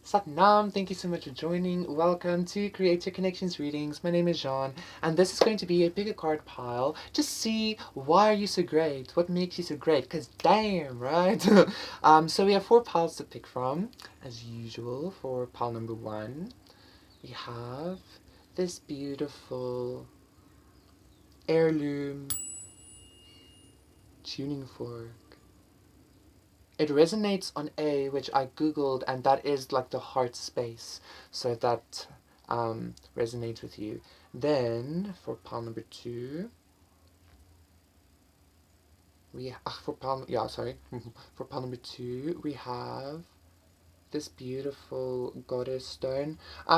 Satnam, thank you so much for joining. Welcome to Create Your Connections Readings. My name is Jean, and this is going to be a pick a card pile. Just see why are you so great? What makes you so great? Because damn, right? So we have 4 piles to pick from, as usual. For pile number 1, we have this beautiful heirloom tuning fork. It resonates on A, which I googled, and that is like the heart space. So that resonates with you. Then for pile number 2, for pile number 2 we have this beautiful goddess stone.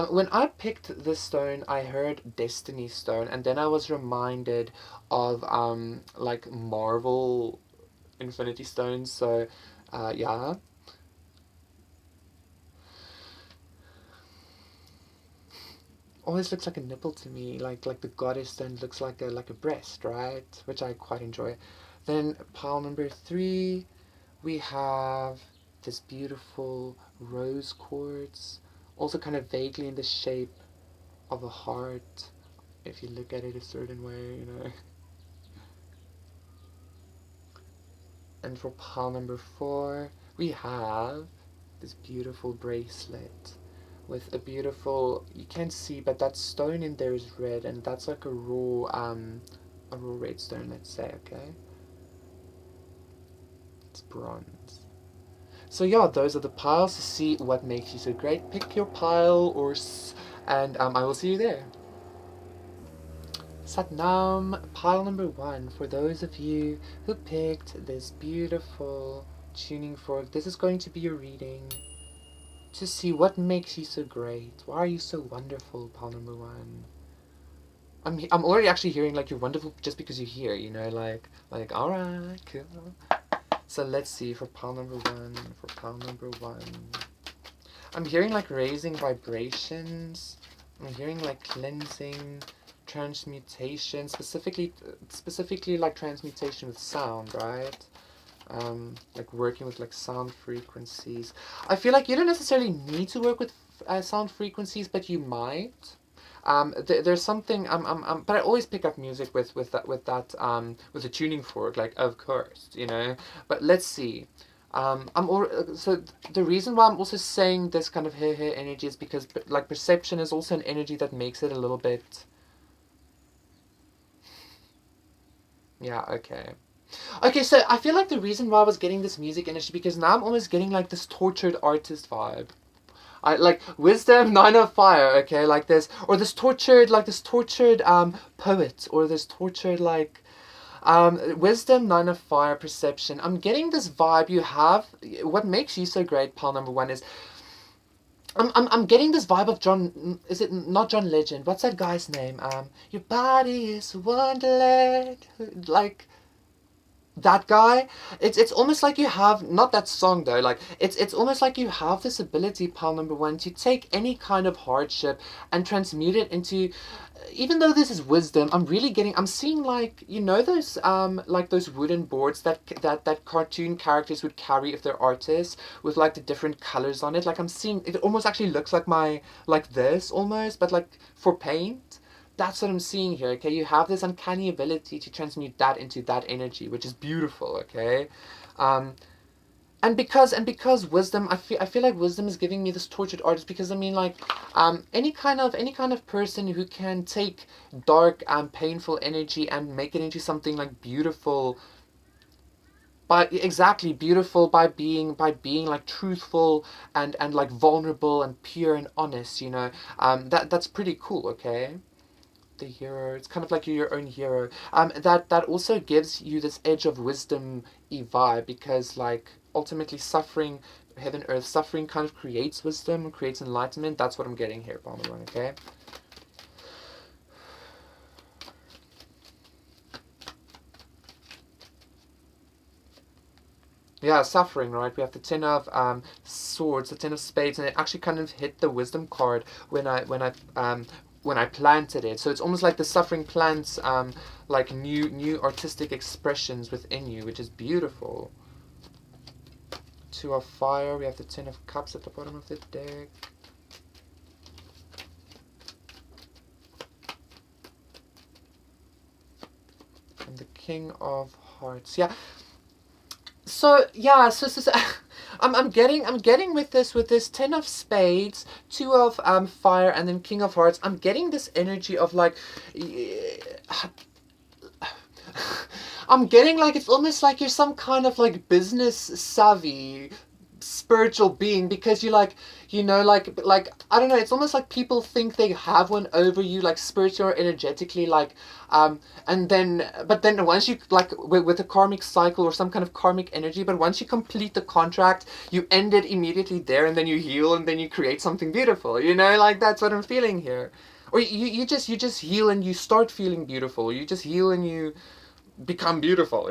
When I picked this stone, I heard Destiny Stone, and then I was reminded of like Marvel Infinity Stones. So yeah. Always looks like a nipple to me, like the goddess then looks like a breast, right? Which I quite enjoy. Then pile number 3, we have this beautiful rose quartz, also kind of vaguely in the shape of a heart, if you look at it a certain way. And for pile number 4, we have this beautiful bracelet with a beautiful, you can't see, but that stone in there is red, and that's like a raw red stone, let's say. Okay, it's bronze. So yeah, those are the piles to see what makes you so great. Pick your pile, and I will see you there. Satnam, pile number 1, for those of you who picked this beautiful tuning fork, this is going to be your reading to see what makes you so great. Why are you so wonderful, pile number 1? I'm already actually hearing like you're wonderful just because you're here, like alright, cool. So let's see for pile number 1, I'm hearing like raising vibrations. I'm hearing like cleansing, transmutation, specifically like transmutation with sound, right? Like working with like sound frequencies. I feel like you don't necessarily need to work with sound frequencies, but you might. There's something but I always pick up music with with a tuning fork, like, of course. But let's see. So the reason why I'm also saying this kind of here energy is because like perception is also an energy that makes it a little bit. Yeah. Okay. Okay, so I feel like the reason why I was getting this music energy because now I'm almost getting like this tortured artist vibe. I like wisdom, 9 of fire, okay, like this, or this tortured poet, or this tortured like wisdom, 9 of fire, perception. I'm getting this vibe you have. What makes you so great, pile number 1, is I'm getting this vibe of John. Is it not John Legend? What's that guy's name? Your body is wonderland. Like that guy. It's almost like you have, not that song though, like it's almost like you have this ability, pile number 1, to take any kind of hardship and transmute it into, even though this is wisdom, I'm seeing like, those like those wooden boards that cartoon characters would carry if they're artists, with like the different colors on it. Like I'm seeing it almost actually looks like this almost, but like for paint. That's what I'm seeing here. Okay, you have this uncanny ability to transmute that into that energy, which is beautiful. Okay, um, and because wisdom, I feel like wisdom is giving me this tortured artist, because I mean, like, any kind of person who can take dark and painful energy and make it into something like beautiful, by exactly beautiful, by being like truthful and like vulnerable and pure and honest. That's pretty cool. Okay, the hero. It's kind of like you're your own hero. That also gives you this edge of wisdom vibe, because like ultimately suffering, heaven earth suffering kind of creates wisdom, creates enlightenment. That's what I'm getting here, Palmer One. Okay. Yeah, suffering, right? We have the 10 of swords, the 10 of spades, and it actually kind of hit the wisdom card when I planted it. So it's almost like the suffering plants like new artistic expressions within you, which is beautiful Two of fire. We have the Ten of Cups at the bottom of the deck. And the King of Hearts. Yeah. So yeah, so I'm getting with this Ten of Spades, Two of Fire, and then King of Hearts. I'm getting this energy of like, I'm getting like it's almost like you're some kind of like business savvy spiritual being, because you like, like I don't know, it's almost like people think they have one over you, like spiritual or energetically, like and then but then once you like with a karmic cycle or some kind of karmic energy, but once you complete the contract, you end it immediately there, and then you heal, and then you create something beautiful, like that's what I'm feeling here. Or you just heal and you start feeling beautiful. You just heal and you become beautiful.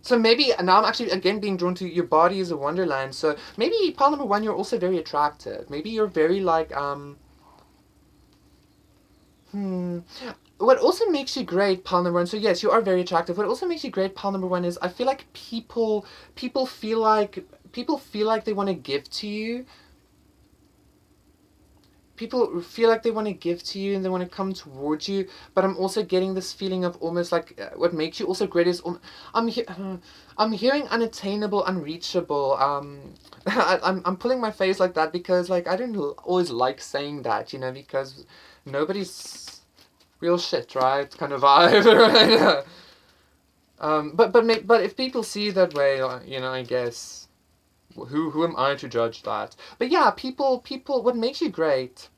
So maybe now I'm actually again being drawn to your body is a wonderland. So maybe pile number one, you're also very attractive. Maybe you're very like What also makes you great, pile number one. So yes, you are very attractive. What also makes you great, pile number one, is I feel like people feel like they want to give to you. People feel like they want to give to you and they want to come towards you, but I'm also getting this feeling of almost like what makes you also great is I'm hearing unattainable, unreachable. I'm pulling my face like that because like I don't always like saying that, because nobody's real shit, right? Kind of vibe, right? But if people see it that way, I guess. Who am I to judge that? But yeah, people. What makes you great,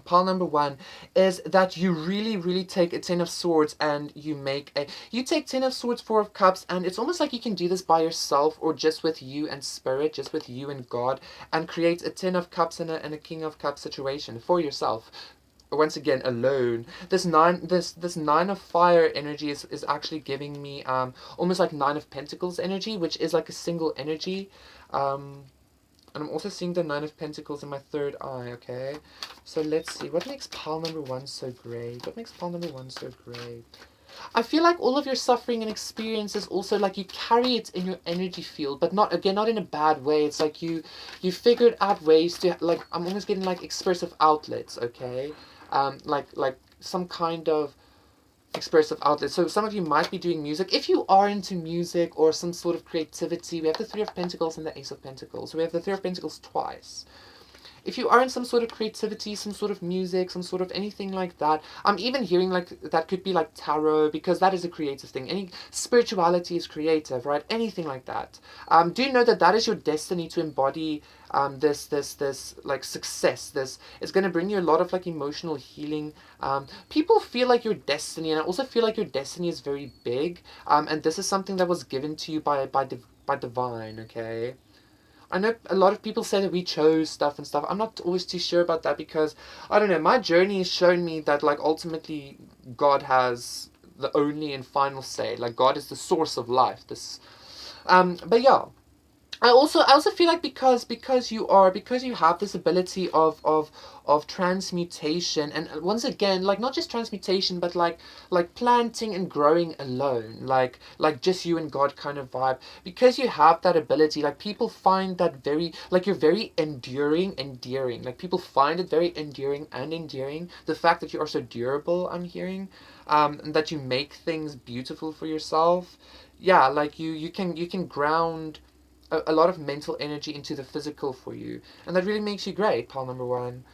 pile number one, is that you really, really take a Ten of Swords and you take Ten of Swords, Four of Cups, and it's almost like you can do this by yourself or just with you and Spirit, just with you and God, and create a Ten of Cups and a King of Cups situation for yourself. Once again, alone. This Nine of Fire energy is actually giving me almost like Nine of Pentacles energy, which is like a single energy. And I'm also seeing the Nine of Pentacles in my third eye, okay? So let's see. What makes pile number one so great? What makes pile number one so great? I feel like all of your suffering and experiences also, like, you carry it in your energy field, but not in a bad way. It's like you figured out ways to, like, I'm almost getting, like, expressive outlets, okay? Like some kind of expressive outlet. So some of you might be doing music. If you are into music or some sort of creativity, we have the Three of Pentacles and the Ace of Pentacles. So we have the Three of Pentacles twice. If you are in some sort of creativity, some sort of music, some sort of anything like that, I'm even hearing like that could be like tarot, because that is a creative thing. Any spirituality is creative, right? Anything like that. Do you know that is your destiny to embody this like success? This is going to bring you a lot of like emotional healing. People feel like your destiny, and I also feel like your destiny is very big. And this is something that was given to you by divine, okay? I know a lot of people say that we chose stuff and stuff. I'm not always too sure about that, because I don't know, my journey has shown me that like ultimately God has the only and final say. Like God is the source of life. But yeah, I also feel like because you have this ability of transmutation, and once again, like not just transmutation, but like planting and growing alone, like just you and God kind of vibe. Because you have that ability, like people find that very, like you're very endearing. Like people find it very endearing. The fact that you are so durable, I'm hearing, and that you make things beautiful for yourself. Yeah, like you can ground a lot of mental energy into the physical for you, and that really makes you great, pile number one.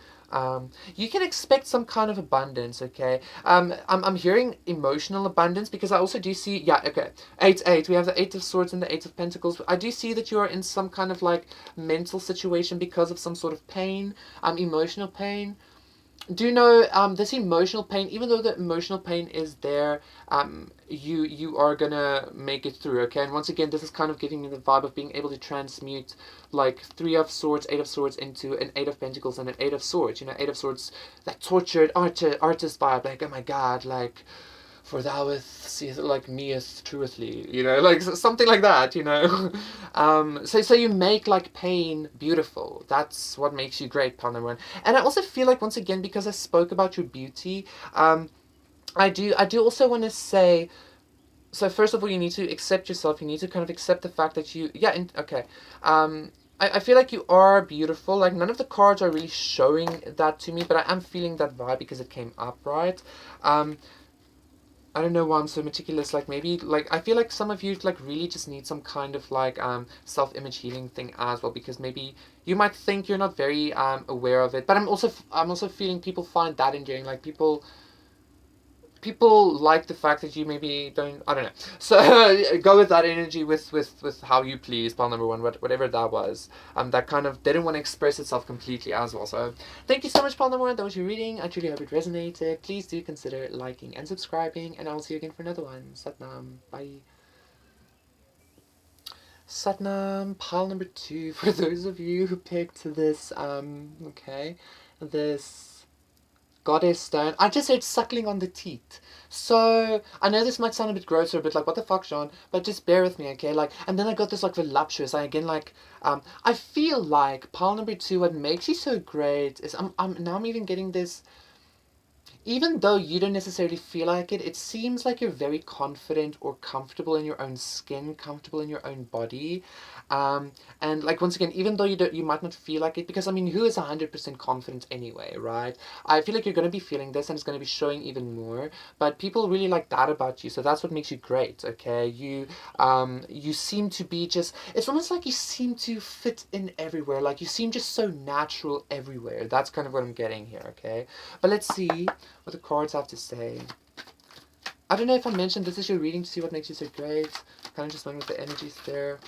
You can expect some kind of abundance, okay? I'm hearing emotional abundance, because I also do see, yeah, okay, 8 we have the Eight of Swords and the Eight of Pentacles. I do see that you are in some kind of like mental situation because of some sort of pain, emotional pain. Do you know, this emotional pain, even though the emotional pain is there, you are gonna make it through, okay? And once again, this is kind of giving me the vibe of being able to transmute like Three of Swords, Eight of Swords into an Eight of Pentacles and an Eight of Swords. Eight of Swords, that tortured artist vibe, like, oh my god, like, for thou seest like meest truthly, like something like that, so you make like pain beautiful. That's what makes you great, pile number one. And I also feel like, once again, because I spoke about your beauty, I do also want to say So first of all, you need to accept yourself. You need to kind of accept the fact that you, yeah, okay. I feel like you are beautiful. Like, none of the cards are really showing that to me, but I am feeling that vibe because it came up, right? Um, I don't know why I'm so meticulous. Like, maybe, like, I feel like some of you, like, really just need some kind of, like, self-image healing thing as well, because maybe you might think you're not very aware of it. But I'm also feeling people find that endearing. Like, people like the fact that you maybe don't, I don't know, so go with that energy, with how you please, pile number one, whatever that was, that kind of didn't want to express itself completely as well. So thank you so much, pile number one. That was your reading. I truly hope it resonated. Please do consider liking and subscribing, and I'll see you again for another one. Satnam. Bye. Satnam, pile number two. For those of you who picked this okay, this Goddess stone. I just said suckling on the teat. So I know this might sound a bit gross or a bit like what the fuck, Sean, but just bear with me, okay? Like, and then I got this like voluptuous. I again like, I feel like pile number two. What makes you so great is I'm even getting this. Even though you don't necessarily feel like it, it seems like you're very confident or comfortable in your own skin, comfortable in your own body. And like, once again, even though you might not feel like it, because I mean, who is 100% confident anyway, right? I feel like you're going to be feeling this and it's going to be showing even more, but people really like that about you. So that's what makes you great, okay? You seem to be just, it's almost like you seem to fit in everywhere. Like, you seem just so natural everywhere. That's kind of what I'm getting here, okay? But let's see what the cards have to say. I don't know if I mentioned this is your reading to see what makes you so great. Kind of just went with the energies there.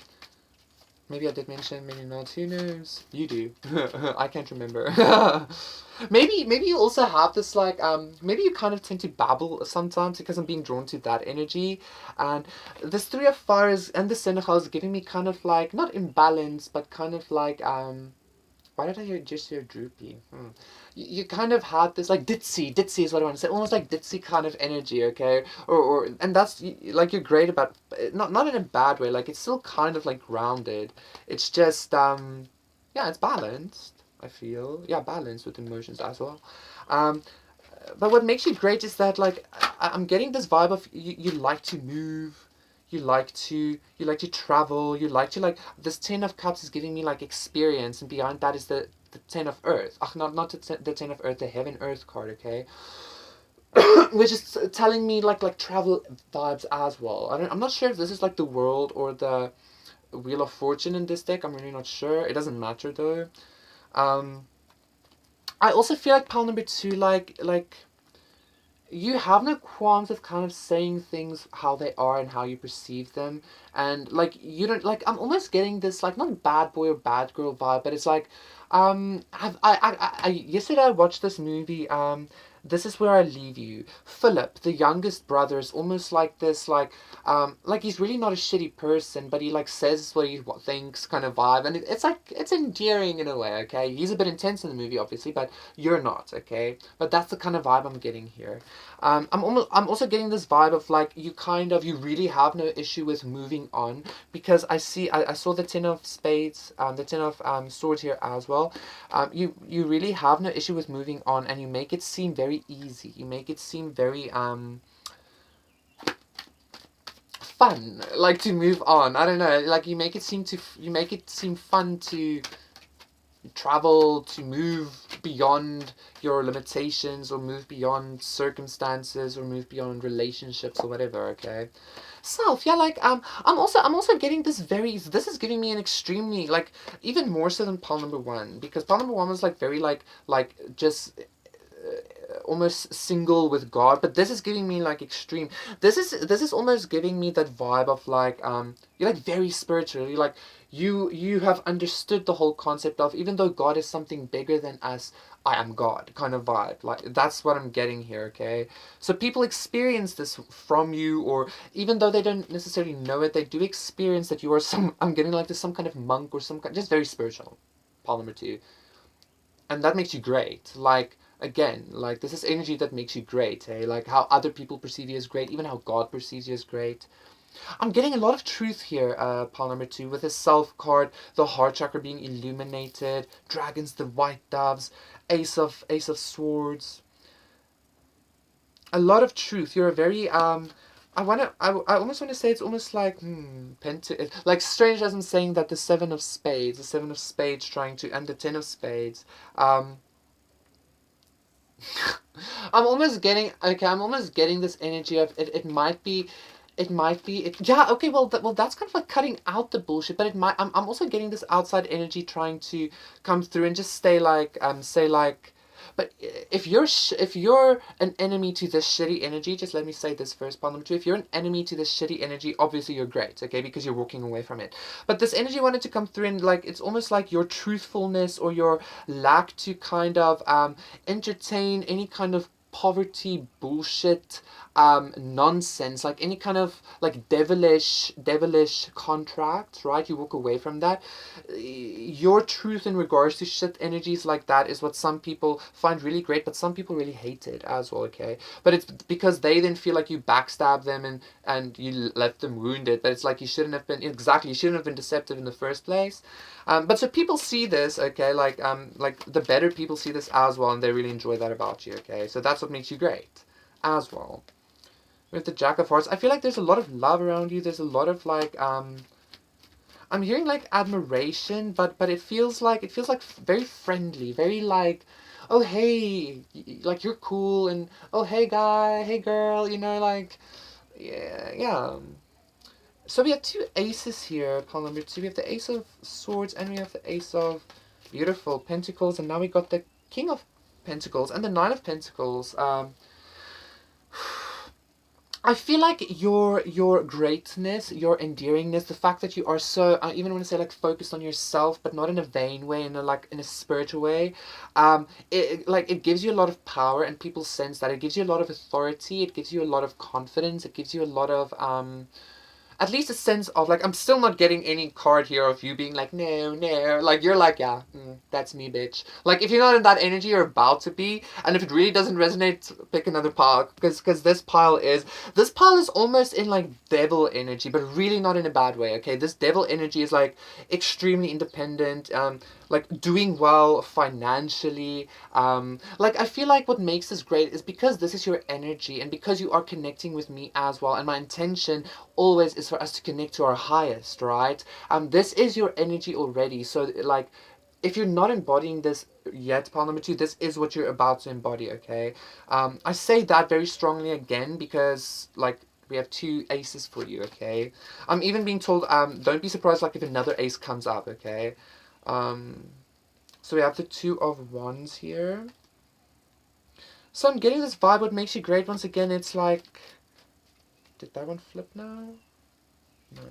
Maybe I did mention, maybe not. Who knows? You do. I can't remember. maybe you also have this like maybe you kind of tend to babble sometimes because I'm being drawn to that energy, and this three of fires and the Senegal is giving me kind of like not imbalance but kind of like why did I just hear droopy? You kind of had this like ditzy is what I want to say, almost like ditzy kind of energy, okay? Or and that's like you're great about not in a bad way. Like, it's still kind of like grounded. It's just yeah, it's balanced. I feel, yeah, balanced with emotions as well. Um, but what makes you great is that like I'm getting this vibe of you like to move, you like to travel, you like to like this 10 of cups is giving me like experience, and beyond that is the 10 of earth. Ach, not the 10 of earth, the heaven earth card, okay? Which is telling me like travel vibes as well. I'm not sure if this is like the world or the wheel of fortune in this deck. I'm really not sure. It doesn't matter though. um I also feel like pile number two, like you have no qualms of kind of saying things how they are and how you perceive them, and like you don't like, I'm almost getting this like not bad boy or bad girl vibe, but it's like have I yesterday I watched this movie, This Is Where I Leave You. Philip, the youngest brother, is almost like this like he's really not a shitty person, but he like says what he thinks kind of vibe, and it's like it's endearing in a way, okay? He's a bit intense in the movie obviously, but you're not, okay? But that's the kind of vibe I'm getting here. I'm also getting this vibe of like you really have no issue with moving on, because I saw the 10 of spades, the 10 of swords here as well. You really have no issue with moving on, and you make it seem very easy. You make it seem very fun, like to move on. I don't know, like you make it seem fun to travel, to move beyond your limitations, or move beyond circumstances, or move beyond relationships or whatever, okay? Self, yeah, like I'm also getting this is giving me an extremely like, even more so than pile number one, because pile number one was like very like just almost single with God, but this is giving me like extreme. This is almost giving me that vibe of like you're like very spiritual. You like you have understood the whole concept of, even though God is something bigger than us, I am God kind of vibe. Like, that's what I'm getting here, okay? So people experience this from you, or even though they don't necessarily know it, they do experience that you are some. I'm getting like this some kind of monk or some kind, just very spiritual. Pile number two, and that makes you great. Like, again, like this is energy that makes you great, hey? Like how other people perceive you as great, even how God perceives you as great. I'm getting a lot of truth here, pile number two, with the self card, the heart chakra being illuminated, dragons, the white doves, ace of swords. A lot of truth. You're a very I almost want to say it's almost like like strange as I'm saying that the seven of spades trying to and the ten of spades. Um, I'm almost getting this energy of it. Yeah, okay, well that's kind of like cutting out the bullshit, but it might. I'm also getting this outside energy trying to come through and just stay like say like. But if you're an enemy to this shitty energy, just let me say this first, part number two. If you're an enemy to this shitty energy, obviously you're great, okay, because you're walking away from it. But this energy wanted to come through and like it's almost like your truthfulness or your lack to kind of entertain any kind of poverty bullshit nonsense, like any kind of like devilish contract, right? You walk away from that. Your truth in regards to shit energies like that is what some people find really great, but some people really hate it as well, okay? But it's because they then feel like you backstab them and you left them wounded, but it's like you shouldn't have been, exactly, you shouldn't have been deceptive in the first place. But so people see this, okay, like the better people see this as well, and they really enjoy that about you, okay? So that's what makes you great as well. With the Jack of Hearts, I feel like there's a lot of love around you. There's a lot of like I'm hearing like admiration, but it feels like very friendly, very like, oh hey, like you're cool, and oh hey guy, hey girl, like yeah. So we have two aces here, pile number two. We have the ace of swords and we have the ace of beautiful pentacles, and now we got the king of pentacles and the nine of pentacles. I feel like your greatness, your endearingness, the fact that you are so I even want to say like focused on yourself, but not in a vain way, in a spiritual way. It gives you a lot of power, and people sense that. It gives you a lot of authority. It gives you a lot of confidence. It gives you a lot of at least a sense of like I'm still not getting any card here of you being like no like you're like yeah that's me bitch, like if you're not in that energy you're about to be, and if it really doesn't resonate pick another pile, because this pile is almost in like devil energy, but really not in a bad way, okay? This devil energy is like extremely independent, like doing well financially, like I feel like what makes this great is because this is your energy and because you are connecting with me as well, and my intention always is for us to connect to our highest, right? This is your energy already. So like if you're not embodying this yet, pile number two, this is what you're about to embody, okay? I say that very strongly again because like we have two aces for you, okay? I'm even being told don't be surprised like if another ace comes up, okay? Um so we have the two of wands here. So I'm getting this vibe, what makes you great once again, it's like, did that one flip now? No.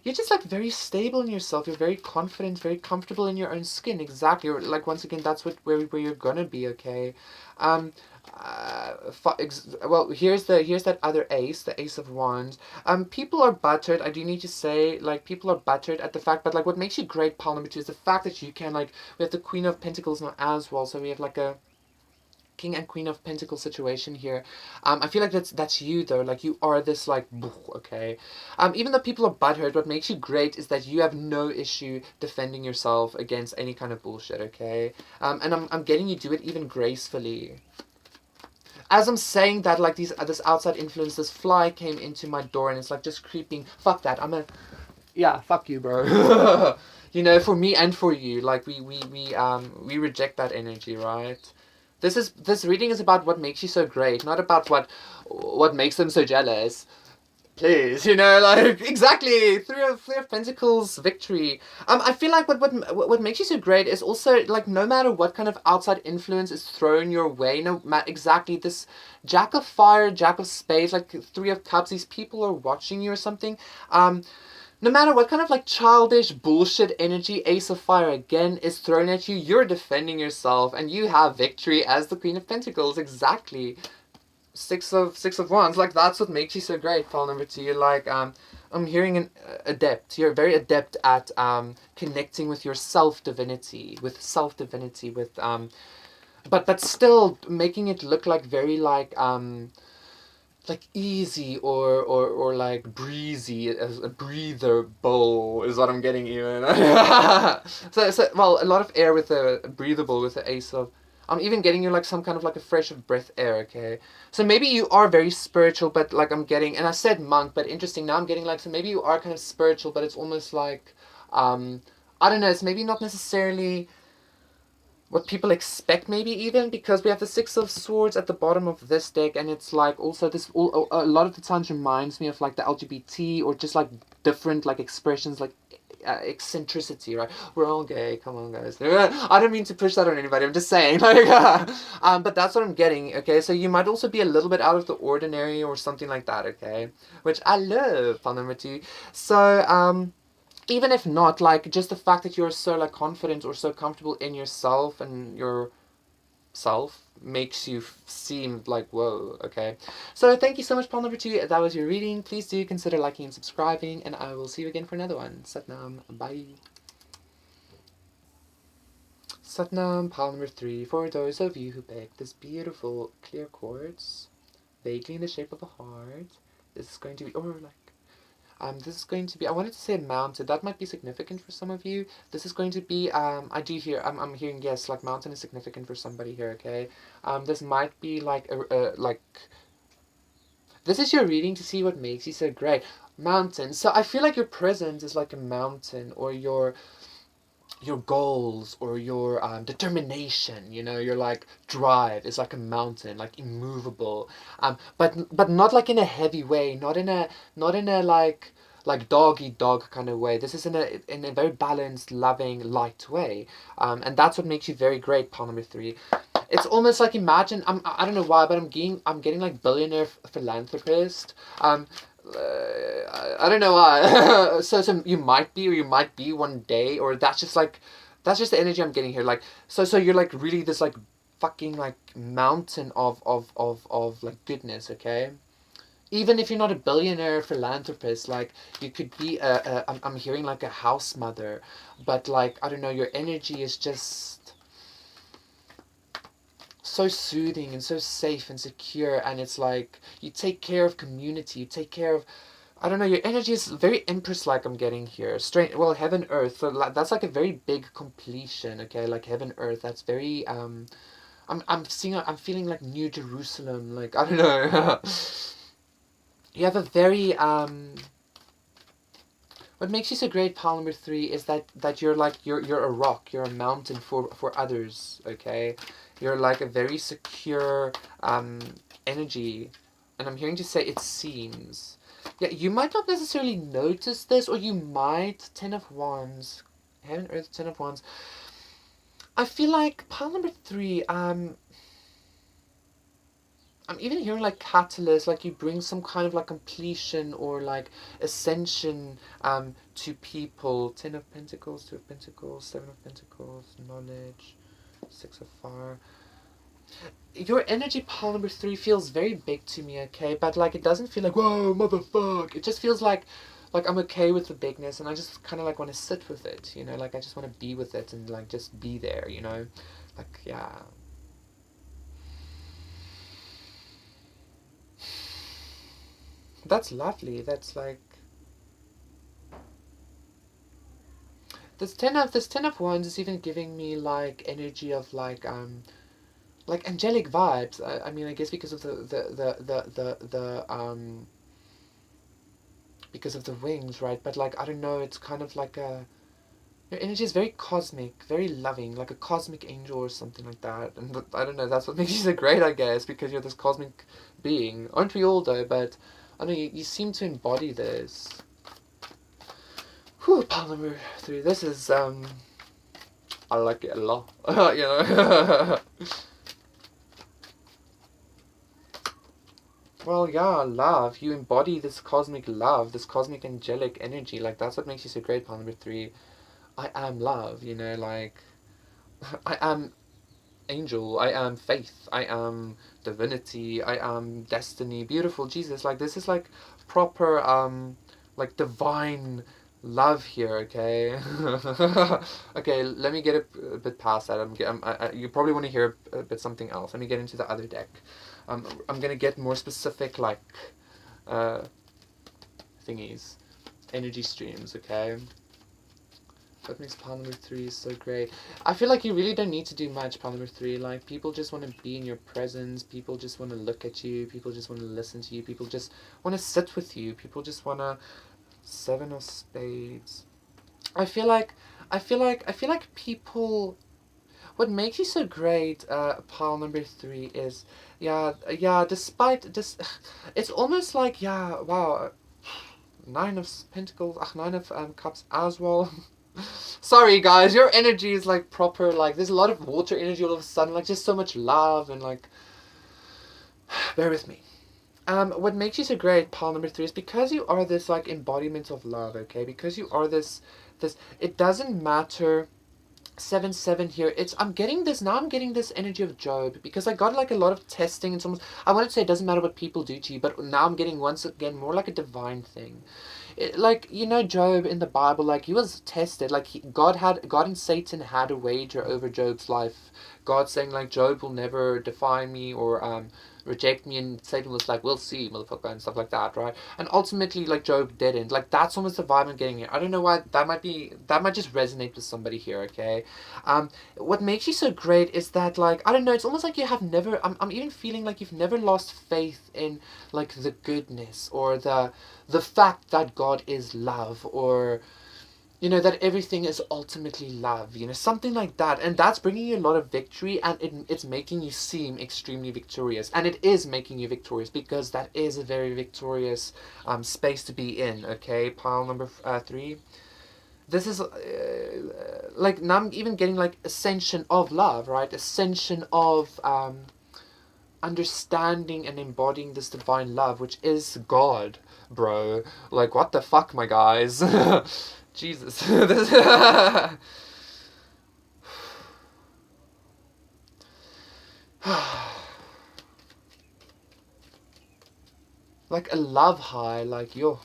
You're just like very stable in yourself. You're very confident, very comfortable in your own skin. Exactly. Like once again, that's where you're gonna be. Okay. Um. Well, here's that other ace, the ace of wands. People are buttered. I do need to say, like, people are buttered at the fact, but like, what makes you great, pile number two, is the fact that you can like. We have the Queen of Pentacles now as well, so we have like a King and Queen of Pentacles situation here. I feel like that's you though. Like you are this like okay. Even though people are butthurt, what makes you great is that you have no issue defending yourself against any kind of bullshit. Okay. And I'm getting you do it even gracefully. As I'm saying that, like this outside influence, this fly came into my door and it's like just creeping. Fuck that. Yeah. Fuck you, bro. For me and for you, like we reject that energy, right? This reading is about what makes you so great, not about what makes them so jealous. Please, like exactly three of Pentacles victory. I feel like what makes you so great is also like no matter what kind of outside influence is thrown your way, exactly this Jack of Fire, Jack of Spades, like Three of Cups. These people are watching you or something. No matter what kind of like childish bullshit energy Ace of Fire again is thrown at you, you're defending yourself and you have victory as the Queen of Pentacles. Exactly. Six of Wands. Like that's what makes you so great. Pile number two. You're like I'm hearing an adept. You're very adept at connecting with your self divinity, but still making it look like very like easy or like breezy, as a breather bowl is what I'm getting even. So well, a lot of air with a breathable with the ace of I'm even getting you like some kind of like a fresh of breath air, okay? So maybe you are very spiritual, but like I'm getting, and I said monk, but interesting, now I'm getting like, so maybe you are kind of spiritual, but it's almost like, I don't know, it's maybe not necessarily what people expect, maybe even because we have the Six of Swords at the bottom of this deck, and it's like also this a lot of the times reminds me of like the LGBT or just like different like expressions like eccentricity, right? We're all gay, come on guys. I don't mean to push that on anybody, I'm just saying like but that's what I'm getting, okay? So you might also be a little bit out of the ordinary or something like that, okay? Which I love, pile number 2. So even if not, like just the fact that you're so like confident or so comfortable in yourself and your self makes you seem like whoa, okay? So thank you so much, pile number 2. That was your reading. Please do consider liking and subscribing, and I will see you again for another one. Satnam, bye. Satnam, pile number 3. For those of you who picked this beautiful clear quartz, vaguely in the shape of a heart, this is going to be, or like, this is going to be, I wanted to say mountain, that might be significant for some of you. This is going to be, I do hear, I'm hearing, yes, like mountain is significant for somebody here, okay? This might be like, this is your reading to see what makes you so great. Mountain, so I feel like your presence is like a mountain, or your goals or your determination, you know, your like drive is like a mountain, like immovable, but not like in a heavy way, not in a like dog eat dog kind of way. This is in a very balanced, loving, light way, and that's what makes you very great, pile number 3. It's almost like, imagine, I don't know why, but I'm getting like billionaire philanthropist. I don't know why. So you might be, or you might be one day, or that's just the energy I'm getting here. Like so you're like really this like fucking like mountain of like goodness. Okay, even if you're not a billionaire philanthropist, like you could be I'm hearing like a house mother, but like I don't know, your energy is just so soothing and so safe and secure, and it's like you take care of community, you take care of, I don't know, your energy is very Empress-like, I'm getting here. Straight, well, heaven, earth, so that's like a very big completion, okay? Like heaven, earth, that's very, I'm feeling like New Jerusalem, like, I don't know. You have a very, what makes you so great, pile number 3, is that you're like, you're a rock, you're a mountain for others, okay? You're like a very secure, energy, and I'm hearing you say it seems. Yeah, you might not necessarily notice this, or you might. 10 of Wands. Heaven, Earth, 10 of Wands. I feel like pile number 3, I'm even hearing like catalyst, like you bring some kind of like completion or like ascension to people. 10 of Pentacles, 2 of Pentacles, 7 of Pentacles, knowledge, 6 of Fire. Your energy, pile number 3, feels very big to me, okay? But like it doesn't feel like whoa motherfuck. It just feels like I'm okay with the bigness, and I just kind of like want to sit with it, you know, like I just want to be with it and like just be there, you know, like yeah. That's lovely. That's like this 10 of Wands is even giving me like energy of like angelic vibes. I mean, I guess because of the because of the wings, right? But like I don't know, it's kind of like a, your energy is very cosmic, very loving, like a cosmic angel or something like that. And I don't know, that's what makes you so great, I guess, because you're this cosmic being. Aren't we all though? But I don't know, you seem to embody this. Whew, pile number 3. This is I like it a lot. You know. Well, yeah, love. You embody this cosmic love, this cosmic angelic energy. Like that's what makes you so great, pile number 3. I am love, you know, like I am angel, I am faith, I am divinity, I am destiny, beautiful Jesus. Like this is like proper like divine love here, okay? Okay, let me get a bit past that. You probably want to hear a bit something else. Let me get into the other deck. I'm gonna get more specific, like thingies, energy streams, okay? What makes pile number 3 so great? I feel like you really don't need to do much, pile number 3. Like, people just want to be in your presence. People just want to look at you. People just want to listen to you. People just want to sit with you. People just want to... 7 of spades. I feel like people... What makes you so great, pile number 3, is... despite... It's almost like, wow... 9 of Pentacles, 9 of Cups as well. Sorry guys, your energy is like proper, like there's a lot of water energy all of a sudden, like just so much love and like, bear with me. What makes you so great, pile number 3, is because you are this like embodiment of love, okay? Because you are this, it doesn't matter. 7 here, I'm getting this energy of Job, because I got like a lot of testing. It's almost, I wanted to say it doesn't matter what people do to you, but now I'm getting once again more like a divine thing. Like, you know, Job in the Bible, like he was tested, like God and Satan had a wager over Job's life. God saying like, Job will never defy me or reject me, and Satan was like, we'll see, motherfucker, and stuff like that, right? And ultimately, like, Job didn't. Like, that's almost the vibe I'm getting here. I don't know why, that might just resonate with somebody here, okay? What makes you so great is that, like, I don't know, it's almost like you have never, I'm even feeling like you've never lost faith in, like, the goodness, or the fact that God is love, or, you know, that everything is ultimately love, you know, something like that. And that's bringing you a lot of victory, and it's making you seem extremely victorious. And it is making you victorious, because that is a very victorious space to be in, okay? Pile number 3. This is, like, now I'm even getting, like, ascension of love, right? Ascension of understanding and embodying this divine love, which is God, bro. Like, what the fuck, my guys? Jesus. Like a love high, like yo.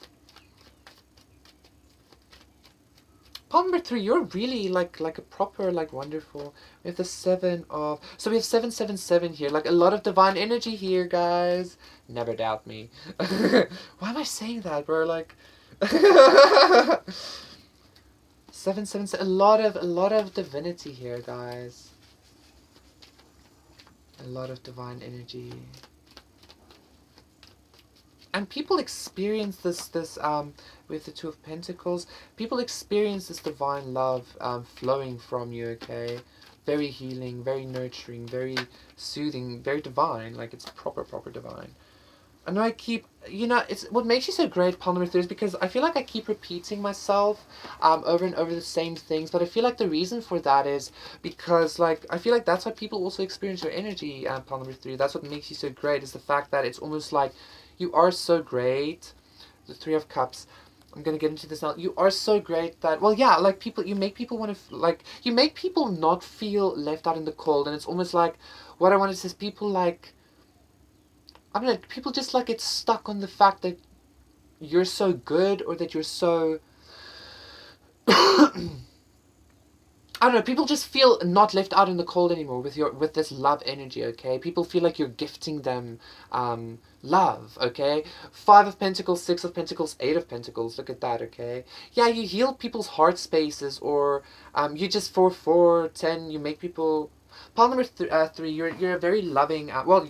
Palm number 3, you're really like a proper, like, wonderful. We have the 7 of, so we have 7 here, like a lot of divine energy here, guys. Never doubt me. Why am I saying that, bro? Like 7, a lot of divinity here, guys. A lot of divine energy. And people experience this with the 2 of Pentacles. People experience this divine love flowing from you, okay? Very healing, very nurturing, very soothing, very divine. Like, it's proper divine. And I keep, you know, it's what makes you so great, pile number 3, is because I feel like I keep repeating myself over and over the same things. But I feel like the reason for that is because, like, I feel like that's how people also experience your energy, pile number 3. That's what makes you so great, is the fact that it's almost like you are so great. The 3 of Cups. I'm gonna get into this now. You are so great that, well, yeah, like, people, you make people want to, like, you make people not feel left out in the cold. And it's almost like, what I wanted to say is, people, like, I don't know, people just, like, get stuck on the fact that you're so good, or that you're so... I don't know, people just feel not left out in the cold anymore with this love energy, okay? People feel like you're gifting them love, okay? 5 of Pentacles, 6 of Pentacles, 8 of Pentacles, look at that, okay? Yeah, you heal people's heart spaces, or you just 4, 10, you make people... Pile number 3, you're a very loving... well,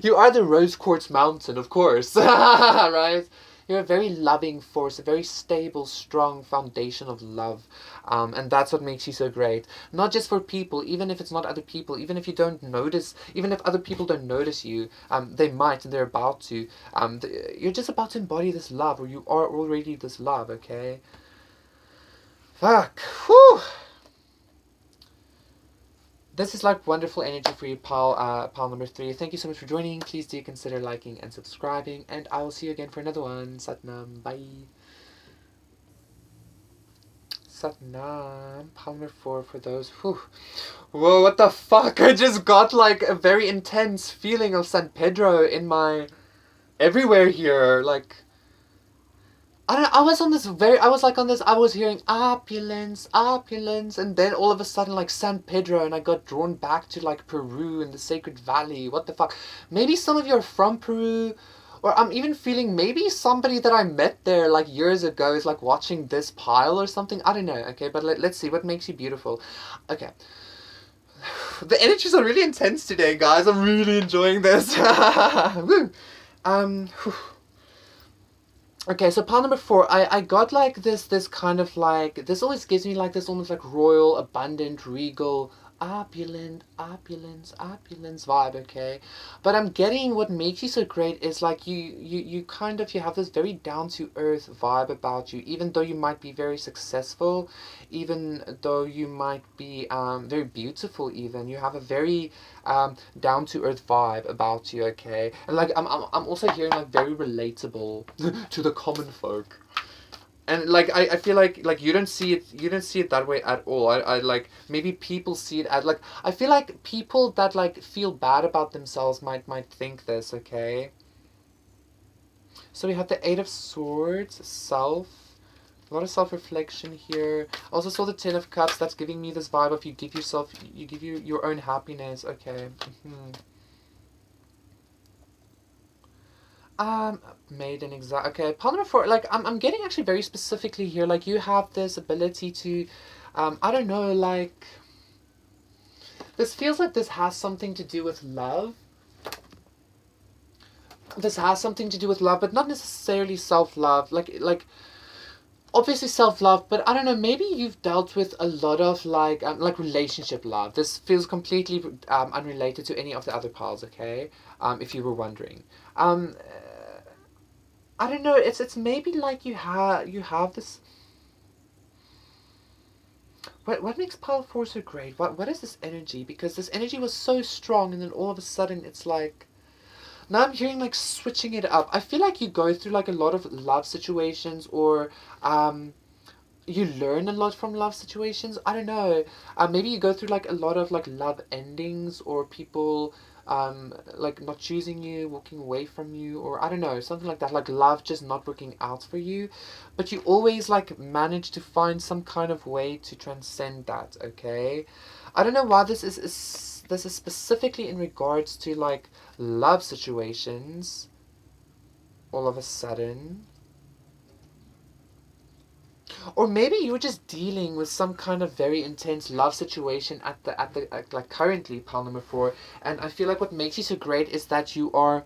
you are the Rose Quartz Mountain, of course, right? You're a very loving force, a very stable, strong foundation of love. And that's what makes you so great. Not just for people, even if it's not other people, even if you don't notice, even if other people don't notice you, they might, and they're about to. You're just about to embody this love, or you are already this love, okay? Fuck. Whew. This is like wonderful energy for you, pile number 3. Thank you so much for joining. Please do consider liking and subscribing, and I will see you again for another one. Satnam. Bye. Satnam. Pile number 4 for those. Whew. Whoa, what the fuck? I just got like a very intense feeling of San Pedro in my... everywhere here. Like... I don't know, I was hearing opulence, and then all of a sudden, like, San Pedro, and I got drawn back to, like, Peru and the Sacred Valley. What the fuck? Maybe some of you are from Peru, Or I'm even feeling maybe somebody that I met there like years ago is like watching this pile or something. I don't know, okay? But let's see what makes you beautiful. Okay. The energies are really intense today, guys. I'm really enjoying this. Woo. Whew. Okay, so pile number 4, I got like this kind of like, this always gives me like this almost like royal, abundant, regal, opulence vibe, okay? But I'm getting what makes you so great is like you kind of, you have this very down to earth vibe about you, even though you might be very successful, even though you might be very beautiful even, you have a very down to earth vibe about you, okay? And like I'm also hearing like very relatable to the common folk. And like I feel like you don't see it that way at all. I like maybe people see it as like I feel like people that like feel bad about themselves might think this, okay? So we have the 8 of Swords, self. A lot of self-reflection here. I also saw the 10 of Cups. That's giving me this vibe of you give yourself, you give you your own happiness. Okay. Maiden, exact. Okay, pile number 4. Like, I'm getting actually very specifically here. Like, you have this ability to, I don't know, like, this feels like this has something to do with love. This has something to do with love, but not necessarily self-love. Like, obviously self-love, but I don't know, maybe you've dealt with a lot of like relationship love. This feels completely unrelated to any of the other piles, okay? If you were wondering. I don't know, it's maybe like you have this. What makes pile 4 so great? What is this energy? Because this energy was so strong and then all of a sudden it's like now I'm hearing like switching it up. I feel like you go through like a lot of love situations or you learn a lot from love situations. I don't know. Maybe you go through like a lot of like love endings or people like not choosing you, walking away from you, or I don't know, something like that. Like love just not working out for you, but you always like manage to find some kind of way to transcend that. Okay, I don't know why this is specifically in regards to like love situations. All of a sudden. Or maybe you were just dealing with some kind of very intense love situation at like currently pile number 4, and I feel like what makes you so great is that you're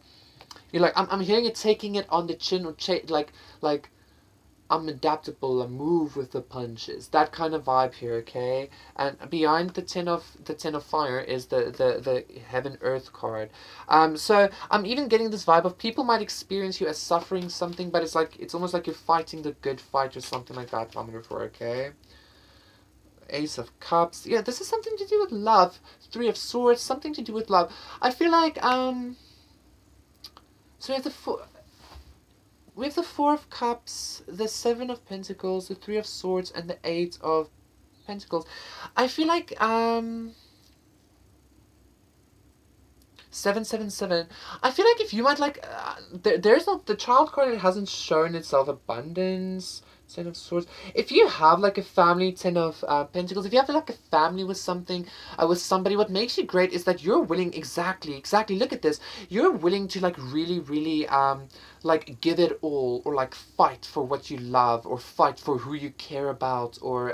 like I'm hearing it taking it on the chin or like I'm adaptable, I move with the punches. That kind of vibe here, okay? And behind the ten of fire is the heaven earth card. So I'm even getting this vibe of people might experience you as suffering something, but it's like it's almost like you're fighting the good fight or something like that, Palmer for, okay? Ace of Cups. Yeah, this is something to do with love. 3 of Swords, something to do with love. I feel like so we have the 4 of Cups, the 7 of Pentacles, the 3 of Swords, and the 8 of Pentacles. I feel like 777. I feel like if you might like, there's not the child card. It hasn't shown itself abundance. 10 of Swords. If you have like a family, 10 of Pentacles. If you have like a family with something, with somebody, what makes you great is that you're willing. Exactly. Look at this. You're willing to like really like give it all, or like fight for what you love, or fight for who you care about, or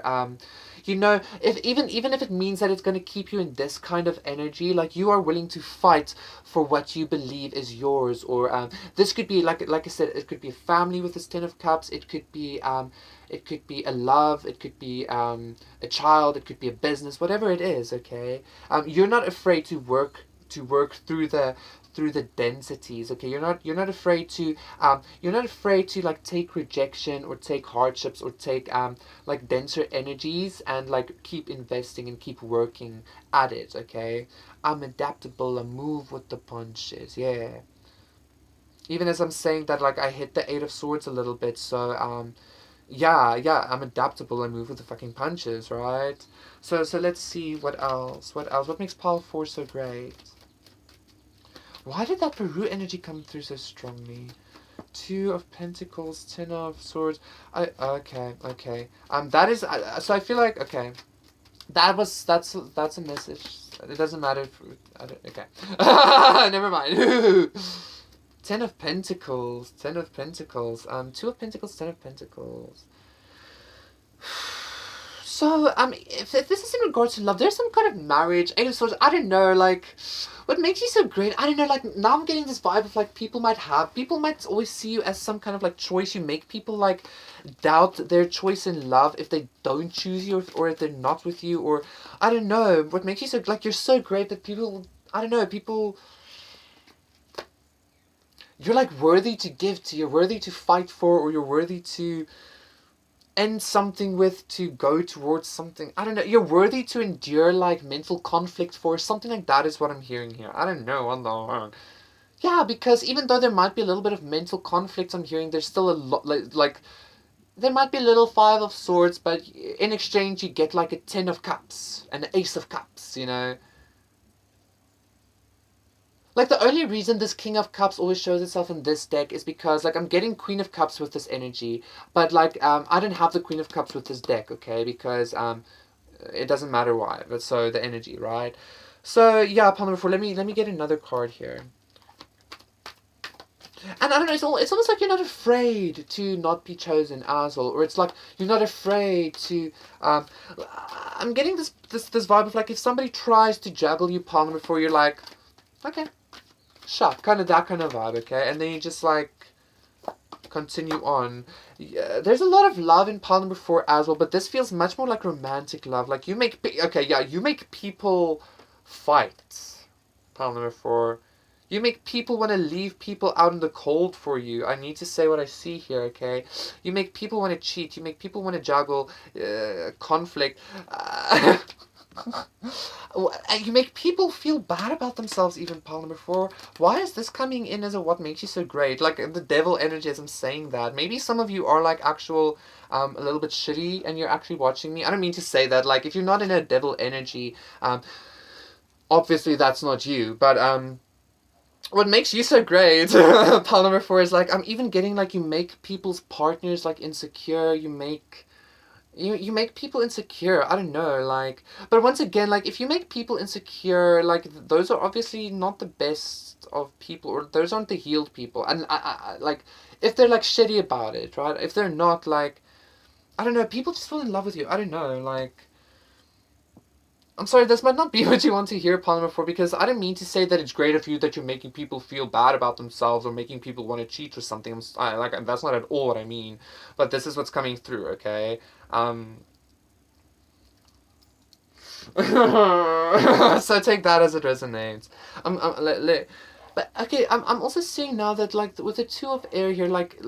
if even if it means that it's going to keep you in this kind of energy, like you are willing to fight for what you believe is yours. Or this could be like I said, it could be a family with this 10 of Cups. It could be a love, it could be a child, it could be a business, whatever it is, okay? You're not afraid to work through the densities, okay? You're not afraid to like take rejection or take hardships or take like denser energies, and like keep investing and keep working at it, okay? I'm adaptable, I move with the punches, yeah. Even as I'm saying that, like I hit the 8 of Swords a little bit, so yeah, I'm adaptable, I move with the fucking punches, right? So let's see what else. What makes pile 4 so great? Why did that Peru energy come through so strongly? 2 of Pentacles, 10 of Swords. Okay. That is so I feel like okay. That's a message. It doesn't matter if I don't, okay. Never mind. Ten of Pentacles. Ten of Pentacles. Two of Pentacles, Ten of Pentacles. So, if this is in regards to love, there's some kind of marriage, Eight of Swords, I don't know, like, what makes you so great, I don't know, like, now I'm getting this vibe of, like, people might always see you as some kind of, like, choice. You make people, like, doubt their choice in love if they don't choose you, or if they're not with you, or, I don't know, what makes you so, like, you're so great that people, I don't know, people, you're, like, worthy to give to, you're worthy to fight for, or you're worthy to end something with, to go towards something. I don't know. You're worthy to endure, like, mental conflict for, something like that is what I'm hearing here. I don't know. On the yeah, because even though there might be a little bit of mental conflict, I'm hearing there's still a lot, like there might be a little Five of Swords, but in exchange you get like a Ten of Cups, an Ace of Cups, you know. Like, the only reason this King of Cups always shows itself in this deck is because, like, I'm getting Queen of Cups with this energy, but, like, I don't have the Queen of Cups with this deck, okay, because, it doesn't matter why, but so, the energy, right? So, yeah, pile number 4, let me get another card here. And I don't know, it's almost like you're not afraid to not be chosen as well, or it's like you're not afraid to, I'm getting this vibe of, like, if somebody tries to juggle you, pile number 4, you're like, okay, shut, kind of that kind of vibe, okay? And then you just, like, continue on. Yeah, there's a lot of love in pile number 4 as well, but this feels much more like romantic love. Like, you make, okay, yeah, you make people fight, pile number 4. You make people want to leave people out in the cold for you. I need to say what I see here, okay? You make people want to cheat. You make people want to juggle conflict. You make people feel bad about themselves, even, pile number 4. Why is this coming in as a what makes you so great? Like, the devil energy as I'm saying that. Maybe some of you are, like, actual, a little bit shitty and you're actually watching me. I don't mean to say that. Like, if you're not in a devil energy, obviously that's not you. But, what makes you so great, pile number 4, is, like, I'm even getting, like, you make people's partners, like, insecure. You make people insecure. I don't know, like, but once again, like, if you make people insecure, like, those are obviously not the best of people, or those aren't the healed people. And I like, if they're, like, shitty about it, right? If they're not, like, I don't know, people just fall in love with you. I don't know, like, I'm sorry, this might not be what you want to hear, pile number 4, because I don't mean to say that it's great of you that you're making people feel bad about themselves or making people want to cheat or something. That's not at all what I mean. But this is what's coming through, okay? So take that as it resonates. But okay, I'm also seeing now that, like, with the Two of Air here, like.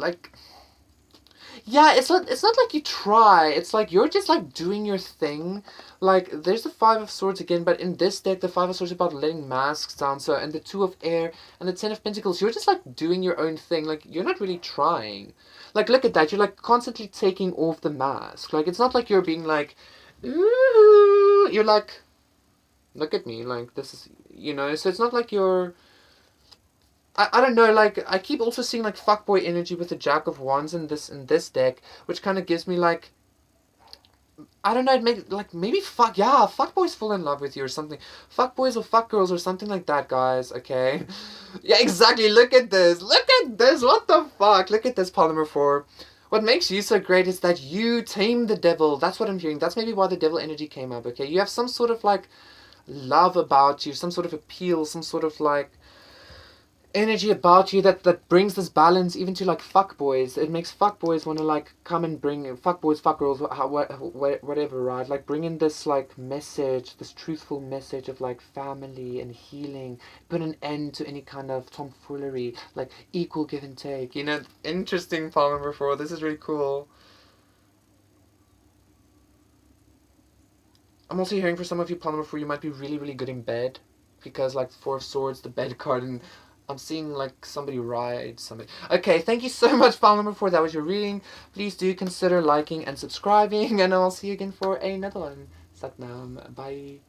Yeah, it's not like you try. It's like you're just, like, doing your thing. Like, there's the Five of Swords again, but in this deck, the Five of Swords is about letting masks down. So, and the Two of Air and the Ten of Pentacles, you're just, like, doing your own thing. Like, you're not really trying. Like, look at that. You're, like, constantly taking off the mask. Like, it's not like you're being like, ooh. You're like, look at me. Like, this is, you know. So it's not like you're. I don't know, like, I keep also seeing, like, fuckboy energy with the Jack of Wands in this deck, which kind of gives me, like, I don't know, it makes, like, maybe fuckboys fall in love with you or something. Fuckboys or fuckgirls or something like that, guys, okay? Yeah, exactly, look at this, what the fuck, look at this, pile number 4. What makes you so great is that you tame the devil. That's what I'm hearing. That's maybe why the devil energy came up, okay? You have some sort of, like, love about you, some sort of appeal, some sort of, like, energy about you that brings this balance even to, like, fuckboys. It makes fuckboys want to, like, come and bring fuckboys, fuckgirls, whatever, right? Like, bring in this, like, message, this truthful message of, like, family and healing. Put an end to any kind of tomfoolery, like, equal give and take. You know, interesting, pile number 4. This is really cool. I'm also hearing for some of you, pile number 4, you might be really, really good in bed. Because, like, Four of Swords, the bed card, and I'm seeing, like, somebody ride somebody. Okay, thank you so much, pile number 4. That was your reading. Please do consider liking and subscribing, and I'll see you again for another one. Satnam. Bye.